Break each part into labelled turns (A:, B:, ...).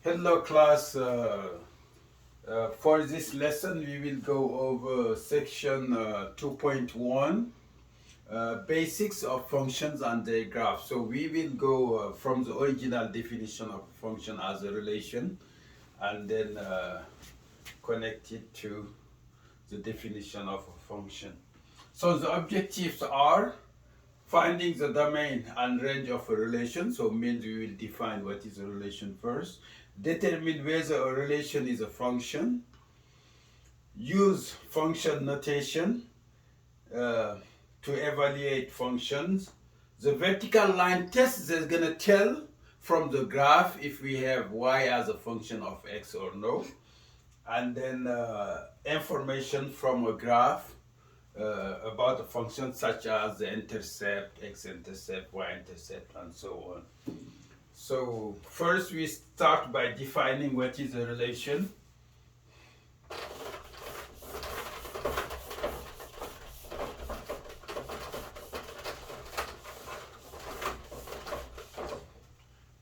A: Hello class, for this lesson we will go over section 2.1, basics of functions and their graph. So we will go from the original definition of a function as a relation and then connect it to the definition of a function. So the objectives are finding the domain and range of a relation, so means we will define what is a relation first, determine whether a relation is a function, use function notation to evaluate functions. The vertical line test is going to tell from the graph if we have y as a function of x or no, and then information from a graph about a function such as the intercept, x-intercept, y-intercept, and so on. So first we start by defining what is a relation.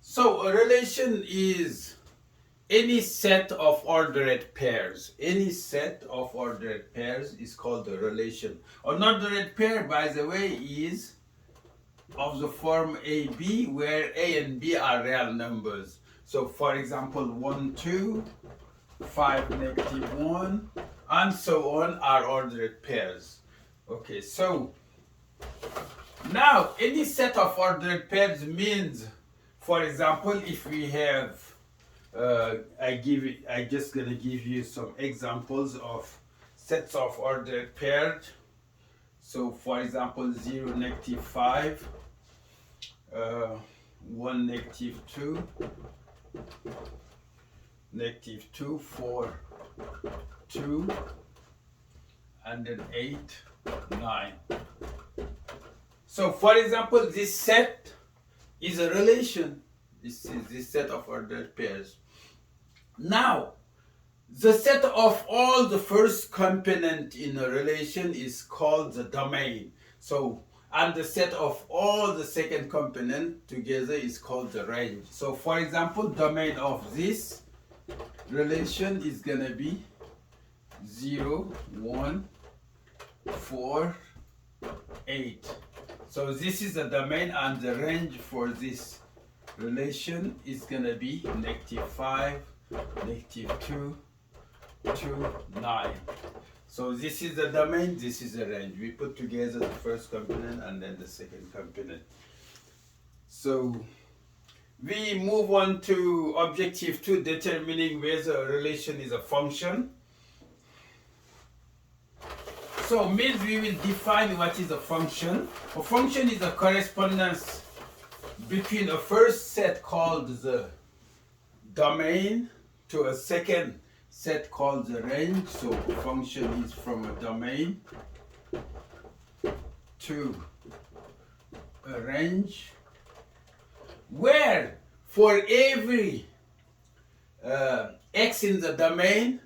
A: So a relation is any set of ordered pairs. Any set of ordered pairs is called a relation. An ordered pair, by the way, is of the form AB, where A and B are real numbers. So for example, 1, 2, 5, -1, and so on are ordered pairs. Okay, so now any set of ordered pairs means, for example, if we have I just gonna give you some examples of sets of ordered pairs. So for example, 0, -5, 1, -2, -2, 4, 2, and then 8, 9. So for example, this set is a relation. This is this set of ordered pairs. Now, the set of all the first component in a relation is called the domain. So, and the set of all the second component together is called the range. So, for example, domain of this relation is gonna be 0, 1, 4, 8. So this is the domain, and the range for this relation is gonna be -5, -2, 2, 9. So this is the domain, this is the range. We put together the first component and then the second component. So we move on to objective 2, determining whether a relation is a function. So means we will define what is a function. A function is a correspondence between a first set called the domain to a second set called the range. So a function is from a domain to a range, where for every x in the domain,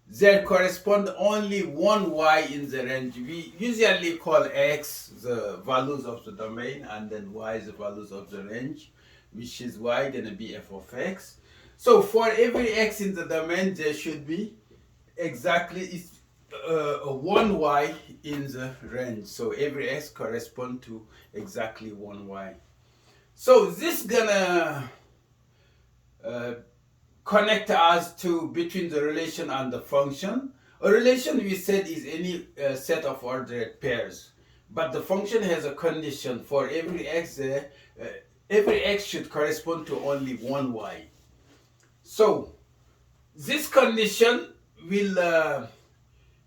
A: there correspond only one y in the range. We usually call x the values of the domain and then y the values of the range, which is y gonna be f of x. So for every x in the domain, there should be exactly one y in the range. So every x correspond to exactly one y. So this gonna connect us to between the relation and the function. A relation, we said, is any set of ordered pairs, but the function has a condition. For every x there, every x should correspond to only one y. So this condition will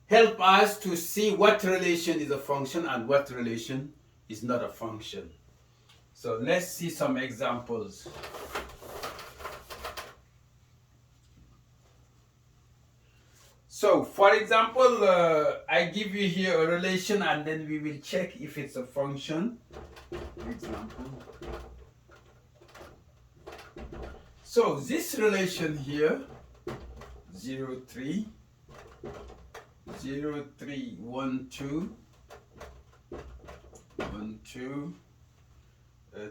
A: help us to see what relation is a function and what relation is not a function. So let's see some examples. So for example, I give you here a relation and then we will check if it's a function. Example. So this relation here, 0, 3, 0, 3, 1, 2, 1, 2,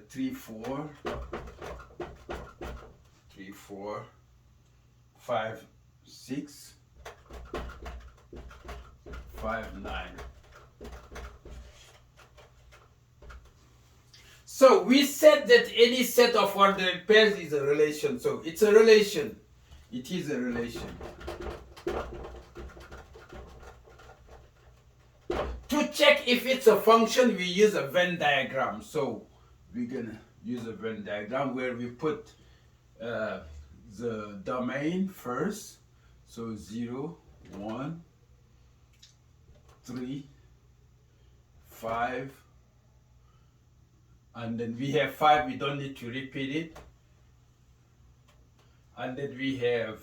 A: 3, 4, 3, 4, 5, 6, 5, 9. So we said that any set of ordered pairs is a relation. So it's a relation. It is a relation. To check if it's a function, we use a Venn diagram. So we're gonna use a Venn diagram where we put the domain first. So 0, 1, 3, 5, and then we have 5, we don't need to repeat it. And then we have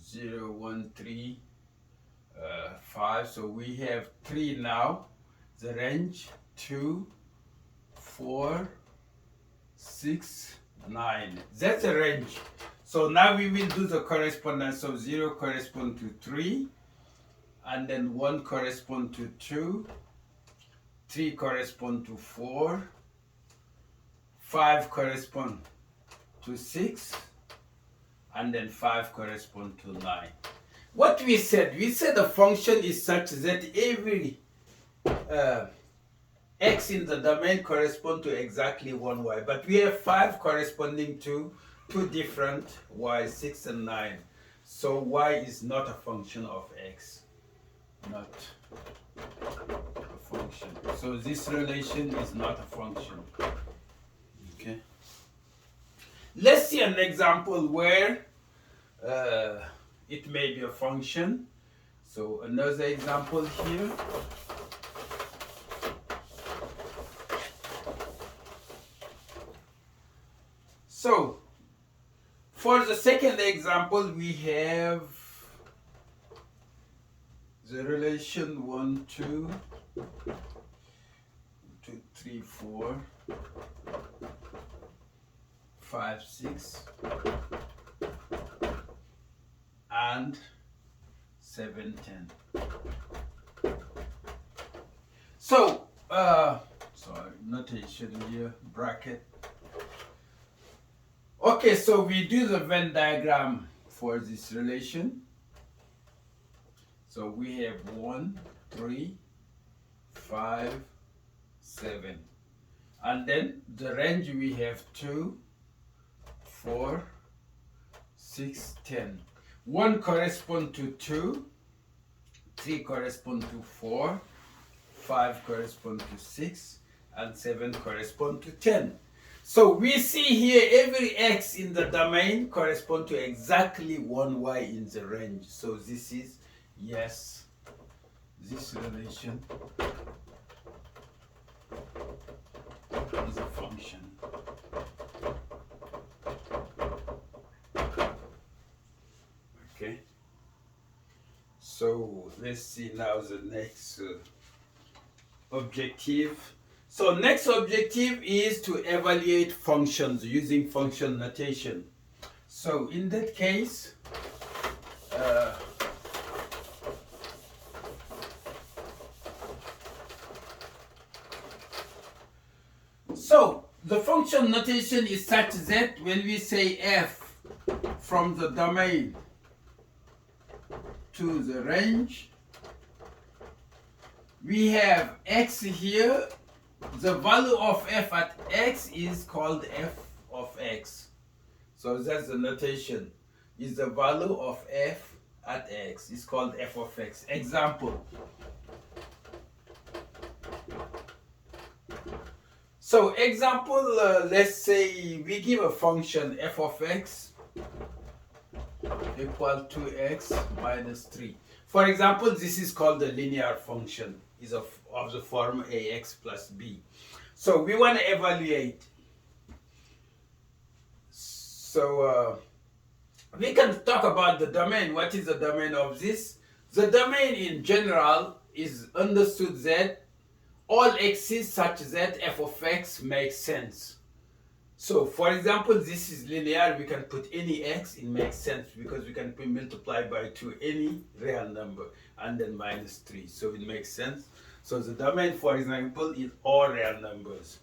A: 0, 1, 3, 5. So we have 3 now. The range 2, 4, 6, 9. That's a range. So now we will do the correspondence. So 0 corresponds to 3, and then 1 corresponds to 2, 3 corresponds to 4, 5 corresponds to 6, and then 5 corresponds to 9. What we said a function is such that every x in the domain corresponds to exactly one y, but we have 5 corresponding to 2 different y, 6 and 9. So y is not a function of x, not a function. So this relation is not a function. Okay. Let's see an example where it may be a function. So another example here. So for the second example, we have the relation 1, 2, 2, 3, 4, 5, 6, and 7, 10. So, sorry, notation here, bracket. Okay, so we do the Venn diagram for this relation. So we have 1, 3, 5, 7. And then the range we have 2, 4, 6, 10. 1 corresponds to 2, 3 corresponds to 4, 5 corresponds to 6, and 7 corresponds to 10. So we see here every x in the domain corresponds to exactly one y in the range. So this is, yes, this relation is a function. Okay. So let's see now the next objective. So next objective is to evaluate functions using function notation. So in that case, so the function notation is such that when we say f from the domain to the range, we have x here. The value of f at x is called f of x. So that's the notation. Is the value of f at x is called f of x. Example. So example, let's say we give a function f of x equal to x minus 3. For example, this is called a linear function. Is of the form ax plus b. So we want to evaluate. So we can talk about the domain. What is the domain of this? The domain in general is understood that all x's such that f of x makes sense. So for example, this is linear. We can put any x, it makes sense because we can multiply by 2 any real number and then minus 3. So it makes sense. So the domain, for example, is all real numbers.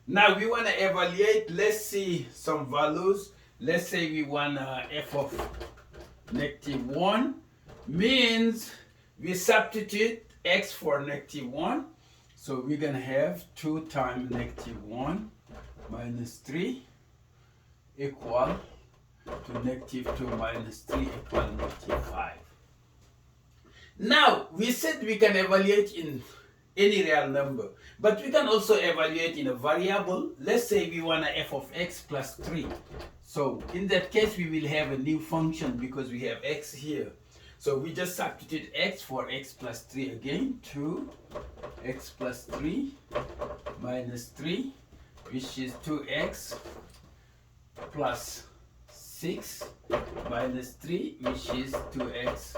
A: Now we want to evaluate. Let's see some values. let's say we want f of -1, means we substitute x for -1. So we're going to have 2 times -1 minus 3 equal to -2 minus 3 equal -5. Now, we said we can evaluate in any real number, but we can also evaluate in a variable. Let's say we want a f of x plus 3. So in that case, we will have a new function because we have x here. So we just substitute x for x plus 3 again. 2x plus 3 minus 3, which is 2x plus 6 minus 3, which is 2x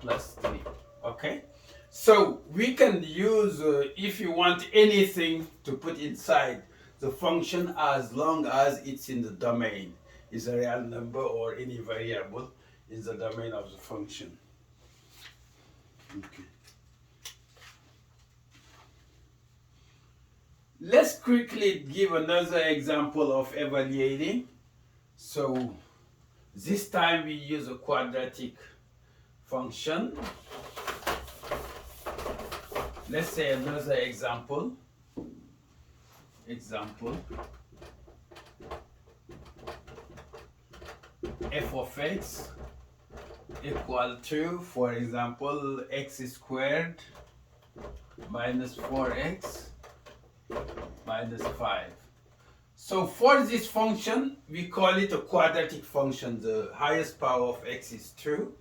A: plus 3. Okay? So we can use, if you want anything to put inside the function, as long as it's in the domain, is a real number or any variable in the domain of the function. Okay. Let's quickly give another example of evaluating. So this time we use a quadratic function. Let's say another example. F of x equal to, for example, x squared minus 4x minus 5. So for this function, we call it a quadratic function. The highest power of x is 2.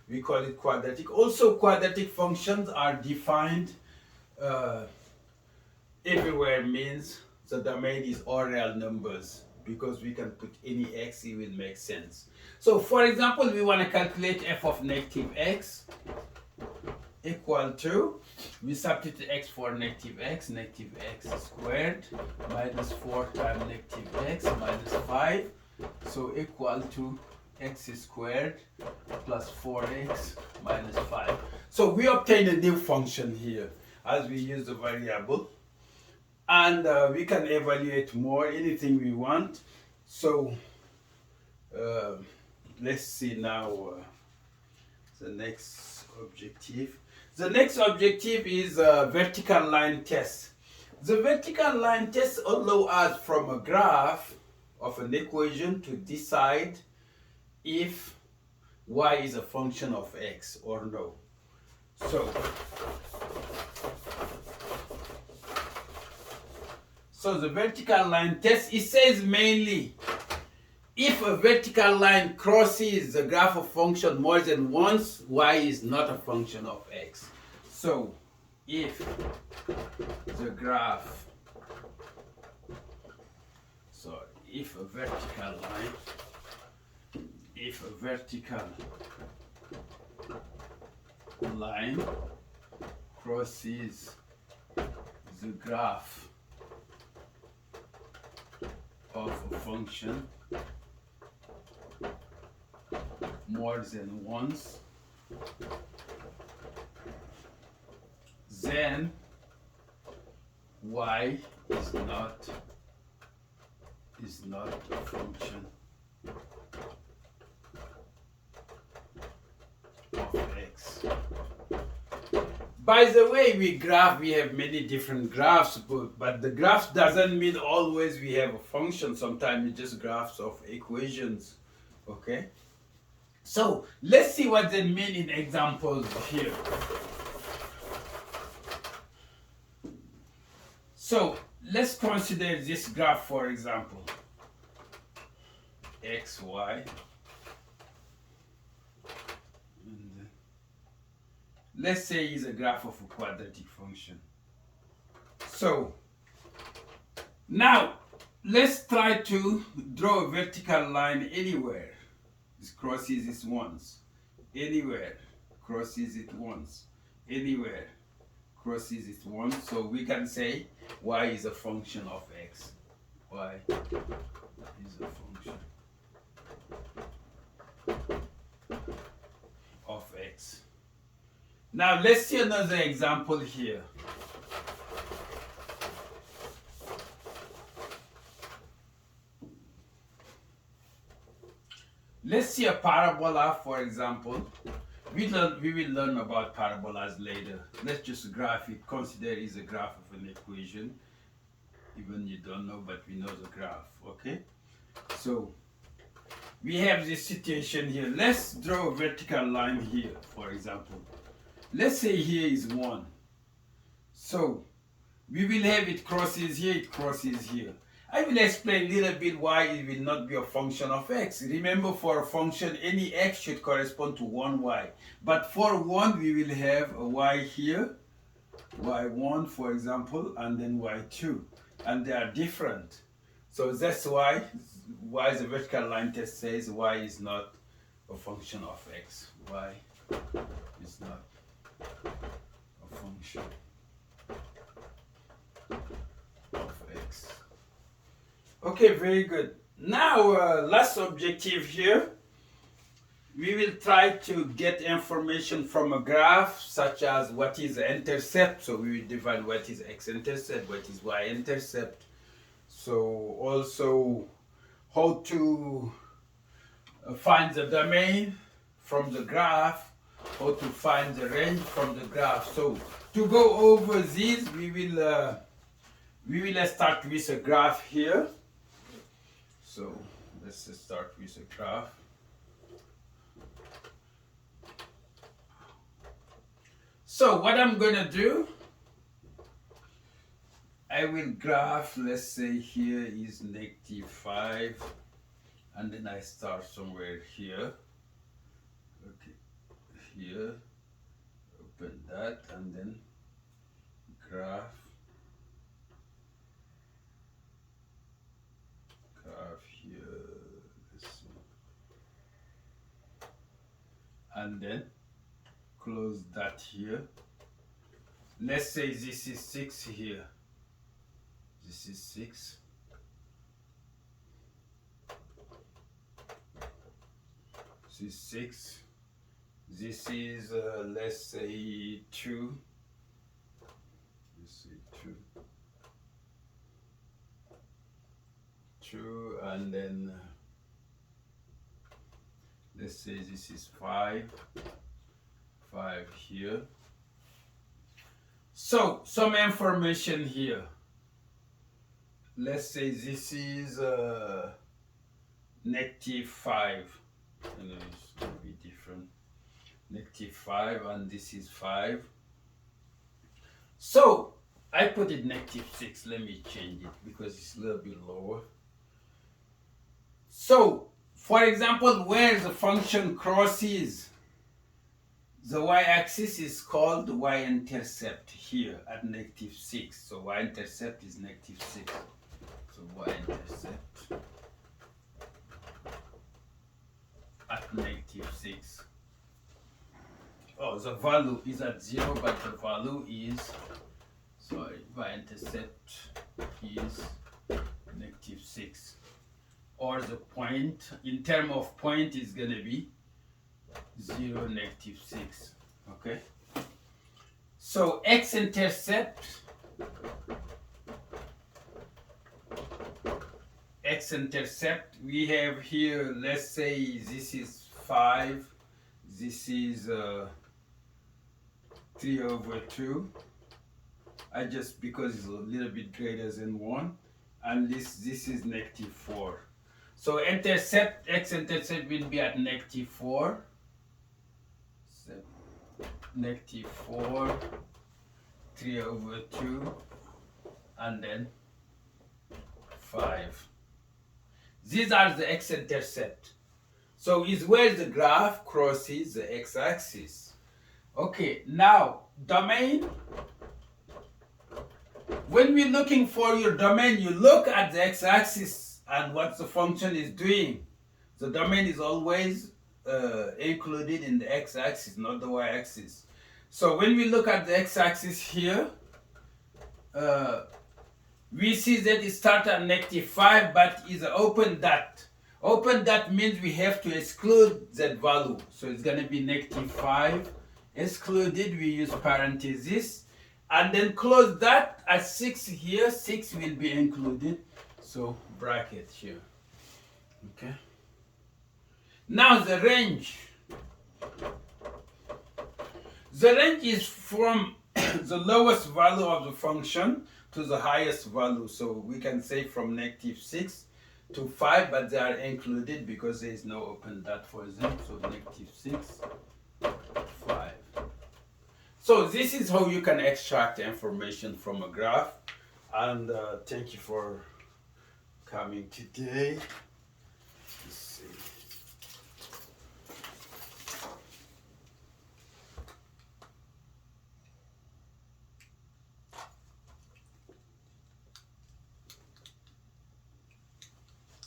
A: We call it quadratic. Also, quadratic functions are defined everywhere, means the domain is all real numbers, because we can put any x, it will make sense. So for example, we want to calculate f of -x equal to, we substitute x for -x squared minus 4 times -x minus 5, so equal to x squared plus 4x minus 5. So we obtain a new function here as we use the variable, and we can evaluate more, anything we want. So let's see now the next objective. The next objective is a vertical line test. The vertical line test allows us from a graph of an equation to decide if y is a function of x or no. So the vertical line test, it says mainly if a vertical line crosses the graph of function more than once, y is not a function of x. So if the graph, if a vertical line crosses the graph of a function more than once, then y is not a function of x. By the way, we have many different graphs, but the graph doesn't mean always we have a function. Sometimes it's just graphs of equations. Okay? So let's see what they mean in examples here. So let's consider this graph, for example, x, y. And let's say it's a graph of a quadratic function. So now let's try to draw a vertical line anywhere. This crosses it once, anywhere, crosses it once, anywhere, crosses it once. So we can say y is a function of x. Y is a function of x. Now let's see another example here. Let's see a parabola, for example. We will learn about parabolas later. Let's just graph it. Consider it is a graph of an equation. Even you don't know, but we know the graph, okay? So we have this situation here. Let's draw a vertical line here, for example. Let's say here is 1. So we will have it crosses here, it crosses here. I will explain a little bit why it will not be a function of x. Remember, for a function, any x should correspond to one y. But for 1, we will have a y here, y1, for example, and then y2. And they are different. So that's why the vertical line test says y is not a function of x. Y is not a function of x. Okay, very good. Now, last objective here. We will try to get information from a graph, such as what is the intercept. So we will define what is x-intercept, what is y-intercept. So also how to find the domain from the graph, how to find the range from the graph. So to go over these, we will start with a graph here. So let's start with a graph. So what I'm going to do, I will graph, let's say here is -5, and then I start somewhere here. Okay, here, open that, and then graph here, let's see, and then close that here. Let's say this is 6 here. This is 6. This is 6. This is, let's say 2. Let's say 2. 2, and then let's say this is 5. 5 here. So some information here. Let's say this is -5. You know, it's going to be different. -5, and this is 5. So I put it -6. Let me change it because it's a little bit lower. So for example, where the function crosses the y-axis is called y-intercept here at -6. So y-intercept is -6. So y-intercept at -6. Oh, the value is at 0, but the value is, sorry, y-intercept is -6. Or the point, in terms of point, is going to be 0, -6. Okay. So x-intercept we have here, let's say this is 5, this is 3/2. I just, because it's a little bit greater than 1, and this is -4. So x-intercept will be at -4. -4, 3/2, and then 5. These are the x-intercept. So is where the graph crosses the x-axis. Okay, now domain. When we're looking for your domain, you look at the x-axis and what the function is doing. The domain is always included in the x-axis, not the y-axis. So when we look at the x-axis here, we see that it starts at -5, but is an open dot. Open dot means we have to exclude that value. So it's going to be -5. Excluded, we use parentheses. And then close that at 6 here. 6 will be included. So bracket here. Okay. Now the range. The range is from the lowest value of the function to the highest value. So we can say from -6 to 5, but they are included because there is no open dot for them. So -6, 5. So this is how you can extract information from a graph. And thank you for coming today.